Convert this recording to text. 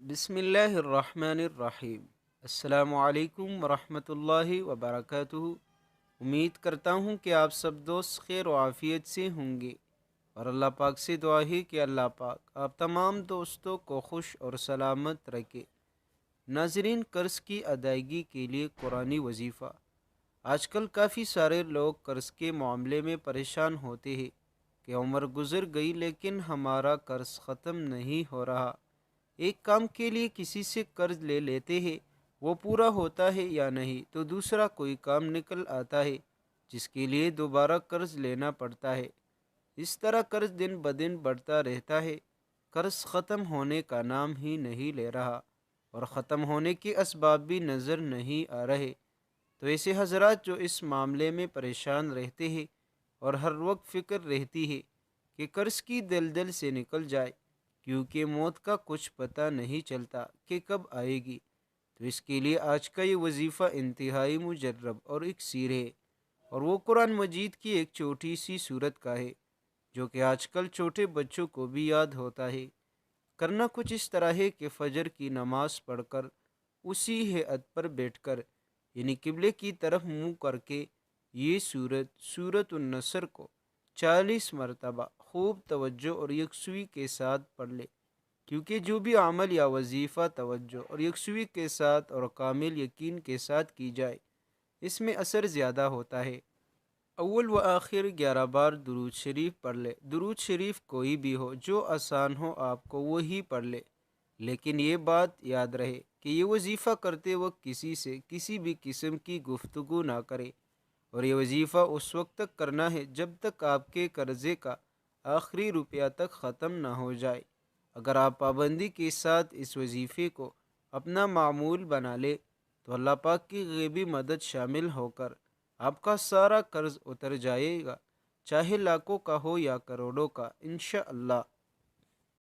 بسم اللہ الرحمن الرحیم۔ السلام علیکم ورحمۃ اللہ وبرکاتہ۔ امید کرتا ہوں کہ آپ سب دوست خیر و عافیت سے ہوں گے، اور اللہ پاک سے دعا ہے کہ اللہ پاک آپ تمام دوستوں کو خوش اور سلامت رکھے۔ ناظرین، قرض کی ادائیگی کے لیے قرآنی وظیفہ۔ آج کل کافی سارے لوگ قرض کے معاملے میں پریشان ہوتے ہیں کہ عمر گزر گئی لیکن ہمارا قرض ختم نہیں ہو رہا۔ ایک کام کے لیے کسی سے قرض لے لیتے ہیں، وہ پورا ہوتا ہے یا نہیں تو دوسرا کوئی کام نکل آتا ہے جس کے لیے دوبارہ قرض لینا پڑتا ہے۔ اس طرح قرض دن بدن بڑھتا رہتا ہے۔ قرض ختم ہونے کا نام ہی نہیں لے رہا، اور ختم ہونے کے اسباب بھی نظر نہیں آ رہے۔ تو ایسے حضرات جو اس معاملے میں پریشان رہتے ہیں اور ہر وقت فکر رہتی ہے کہ قرض کی دلدل سے نکل جائے، کیونکہ موت کا کچھ پتہ نہیں چلتا کہ کب آئے گی، تو اس کے لیے آج کا یہ وظیفہ انتہائی مجرب اور اکسیر ہے، اور وہ قرآن مجید کی ایک چھوٹی سی صورت کا ہے جو کہ آج کل چھوٹے بچوں کو بھی یاد ہوتا ہے۔ کرنا کچھ اس طرح ہے کہ فجر کی نماز پڑھ کر اسی ہیئت پر بیٹھ کر، یعنی قبلے کی طرف منہ کر کے، یہ سورت النصر کو 40 مرتبہ خوب توجہ اور یکسوئی کے ساتھ پڑھ لے، کیونکہ جو بھی عمل یا وظیفہ توجہ اور یکسوئی کے ساتھ اور کامل یقین کے ساتھ کی جائے، اس میں اثر زیادہ ہوتا ہے۔ اول و آخر 11 بار درود شریف پڑھ لے۔ درود شریف کوئی بھی ہو، جو آسان ہو آپ کو وہی پڑھ لے، لیکن یہ بات یاد رہے کہ یہ وظیفہ کرتے وقت کسی سے کسی بھی قسم کی گفتگو نہ کرے، اور یہ وظیفہ اس وقت تک کرنا ہے جب تک آپ کے قرضے کا آخری روپیہ تک ختم نہ ہو جائے۔ اگر آپ پابندی کے ساتھ اس وظیفے کو اپنا معمول بنا لے تو اللہ پاک کی غیبی مدد شامل ہو کر آپ کا سارا قرض اتر جائے گا، چاہے لاکھوں کا ہو یا کروڑوں کا، انشاءاللہ۔